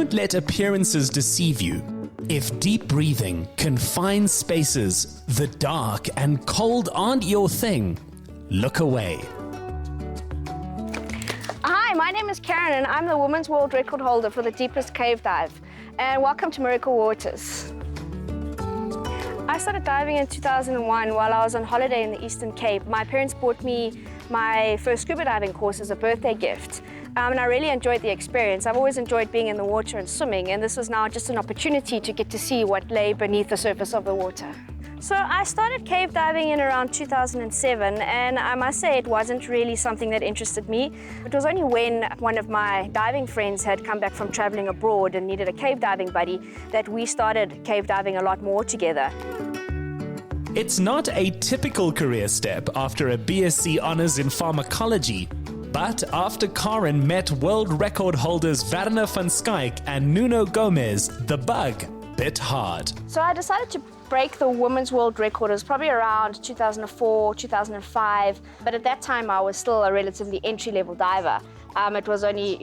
don't let appearances deceive you. If deep breathing, confined spaces, the dark and cold aren't your thing, look away. Hi, my name is Karen and I'm the women's world record holder for the deepest cave dive. And welcome to Miracle Waters. I started diving in 2001 while I was on holiday in the Eastern Cape. My parents bought me my first scuba diving course as a birthday gift. And I really enjoyed the experience. I've always enjoyed being in the water and swimming, and this was now just an opportunity to get to see what lay beneath the surface of the water. So I started cave diving in around 2007, and I must say it wasn't really something that interested me. It was only when one of my diving friends had come back from traveling abroad and needed a cave diving buddy that we started cave diving a lot more together. It's not a typical career step after a BSc honours in pharmacology, but after Karen met world record holders Werner van Schaik and Nuno Gomez, the bug bit hard. So I decided to break the women's world record. It was probably around 2004, 2005, but at that time I was still a relatively entry-level diver. It was only,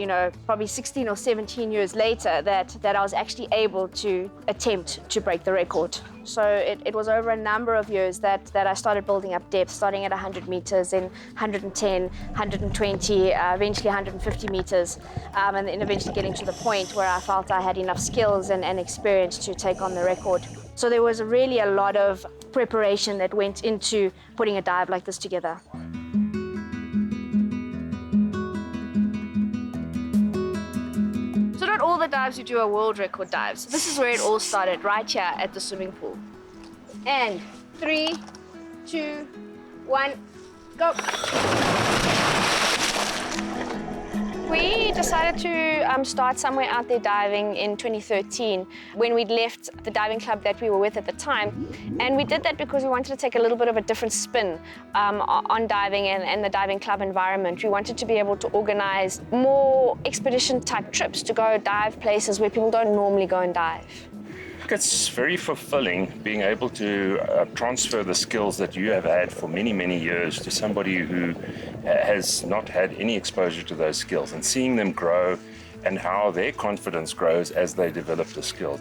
probably 16 or 17 years later that I was actually able to attempt to break the record. So it was over a number of years that I started building up depth, starting at 100 meters, then 110, 120, eventually 150 meters, and then eventually getting to the point where I felt I had enough skills and experience to take on the record. So there was really a lot of preparation that went into putting a dive like this together. So not all the dives you do are world record dives. This is where it all started, right here at the swimming pool. And 3, 2, 1, go. We decided to start somewhere out there diving in 2013 when we'd left the diving club that we were with at the time. And we did that because we wanted to take a little bit of a different spin on diving and the diving club environment. We wanted to be able to organize more expedition type trips to go dive places where people don't normally go and dive. It's very fulfilling being able to transfer the skills that you have had for many, many years to somebody who has not had any exposure to those skills, and seeing them grow and how their confidence grows as they develop the skills.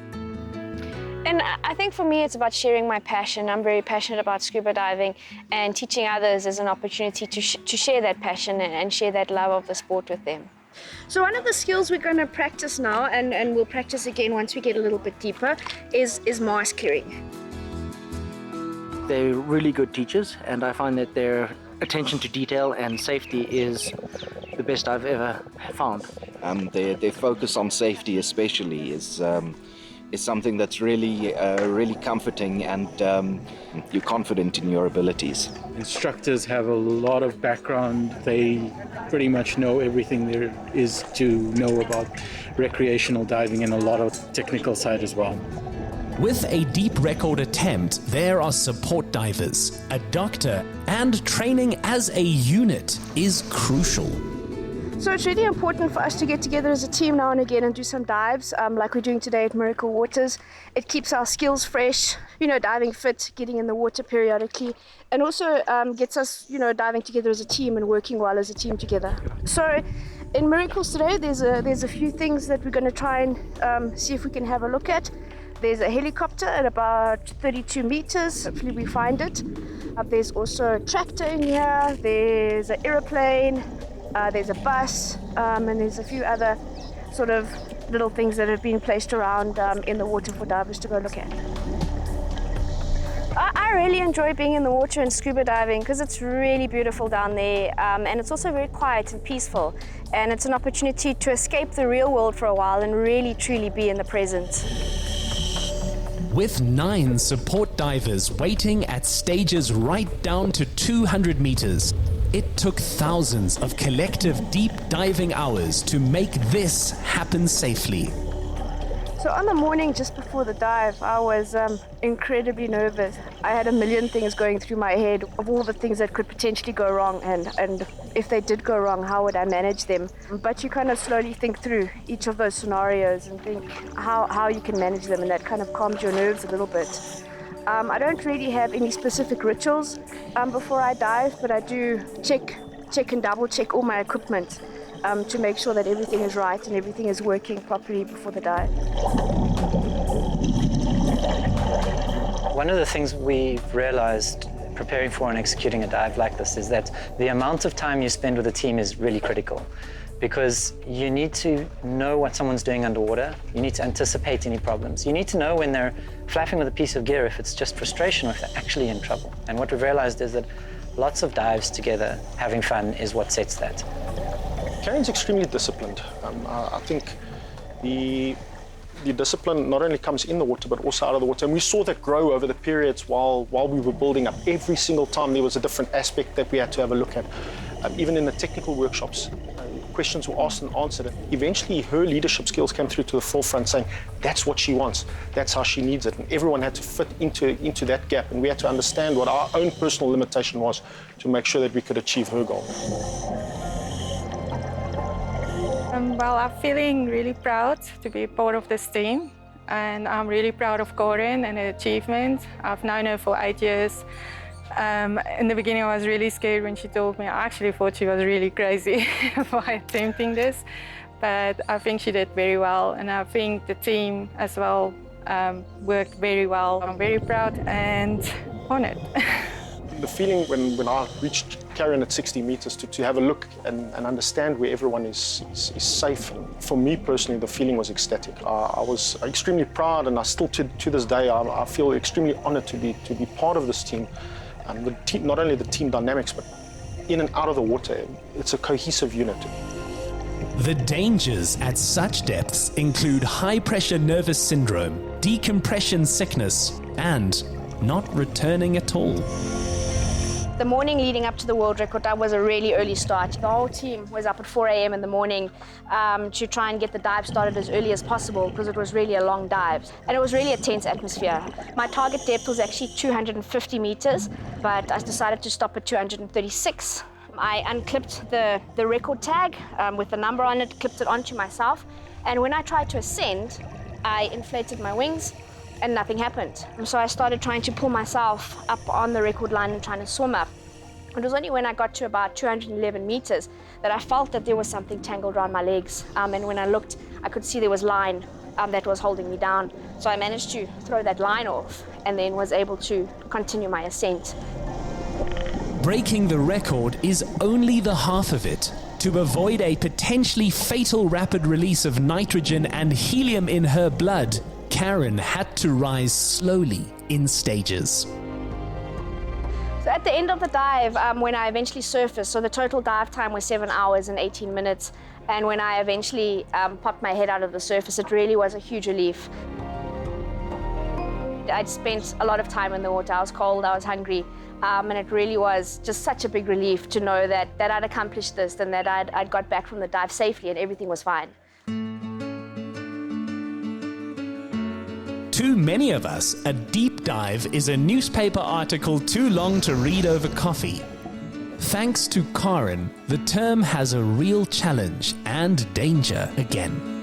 And I think for me it's about sharing my passion. I'm very passionate about scuba diving, and teaching others is an opportunity to share that passion and share that love of the sport with them. So one of the skills we're going to practice now, and we'll practice again once we get a little bit deeper, is mask clearing. They're really good teachers, and I find that their attention to detail and safety is the best I've ever found. Their focus on safety especially is something that's really comforting, and you're confident in your abilities. Instructors have a lot of background. They pretty much know everything there is to know about recreational diving, and a lot of technical side as well. With a deep record attempt, there are support divers, a doctor, and training as a unit is crucial. So it's really important for us to get together as a team now and again and do some dives, like we're doing today at Miracle Waters. It keeps our skills fresh, diving fit, getting in the water periodically, and also gets us, diving together as a team and working well as a team together. So in Miracles today, there's a few things that we're going to try and see if we can have a look at. There's a helicopter at about 32 meters. Hopefully we find it. There's also a tractor in here. There's an aeroplane. There's a bus, and there's a few other sort of little things that have been placed around in the water for divers to go look at. I really enjoy being in the water and scuba diving because it's really beautiful down there, and it's also very quiet and peaceful, and it's an opportunity to escape the real world for a while and really truly be in the present. With 9 support divers waiting at stages right down to 200 meters, it took thousands of collective deep diving hours to make this happen safely. So on the morning just before the dive, I was incredibly nervous. I had a million things going through my head of all the things that could potentially go wrong, and if they did go wrong, how would I manage them? But you kind of slowly think through each of those scenarios and think how you can manage them, and that kind of calms your nerves a little bit. I don't really have any specific rituals before I dive, but I do check and double check all my equipment to make sure that everything is right and everything is working properly before the dive. One of the things we've realized preparing for and executing a dive like this is that the amount of time you spend with a team is really critical, because you need to know what someone's doing underwater. You need to anticipate any problems. You need to know when they're flapping with a piece of gear if it's just frustration or if they're actually in trouble. And what we've realized is that lots of dives together, having fun, is what sets that. Karen's extremely disciplined. I think the discipline not only comes in the water but also out of the water, and we saw that grow over the periods while we were building up. Every single time there was a different aspect that we had to have a look at. Even in the technical workshops, questions were asked and answered, and eventually her leadership skills came through to the forefront, saying that's what she wants, that's how she needs it, and everyone had to fit into that gap, and we had to understand what our own personal limitation was to make sure that we could achieve her goal. Well, I'm feeling really proud to be part of this team, and I'm really proud of Karen and her achievement. I've known her for 8 years. In the beginning, I was really scared when she told me. I actually thought she was really crazy for attempting this, but I think she did very well, and I think the team as well worked very well. I'm very proud and honored. The feeling when I reached Karen at 60 meters to have a look and understand where everyone is safe. And for me personally, the feeling was ecstatic. I was extremely proud, and I still to this day I feel extremely honored to be part of this team. And the team, not only the team dynamics, but in and out of the water, it's a cohesive unit. The dangers at such depths include high-pressure nervous syndrome, decompression sickness, and not returning at all. The morning leading up to the world record dive was a really early start. The whole team was up at 4 a.m. in the morning to try and get the dive started as early as possible, because it was really a long dive. And it was really a tense atmosphere. My target depth was actually 250 meters, but I decided to stop at 236. I unclipped the record tag with the number on it, clipped it onto myself, and when I tried to ascend, I inflated my wings and nothing happened. So I started trying to pull myself up on the record line and trying to swim up. It was only when I got to about 211 meters that I felt that there was something tangled around my legs. And when I looked, I could see there was line that was holding me down. So I managed to throw that line off and then was able to continue my ascent. Breaking the record is only the half of it. To avoid a potentially fatal rapid release of nitrogen and helium in her blood, Karen had to rise slowly in stages. So at the end of the dive, when I eventually surfaced, so the total dive time was 7 hours and 18 minutes. And when I eventually popped my head out of the surface, it really was a huge relief. I'd spent a lot of time in the water. I was cold, I was hungry, and it really was just such a big relief to know that I'd accomplished this and that I'd got back from the dive safely and everything was fine. To many of us, a deep dive is a newspaper article too long to read over coffee. Thanks to Karen, the term has a real challenge and danger again.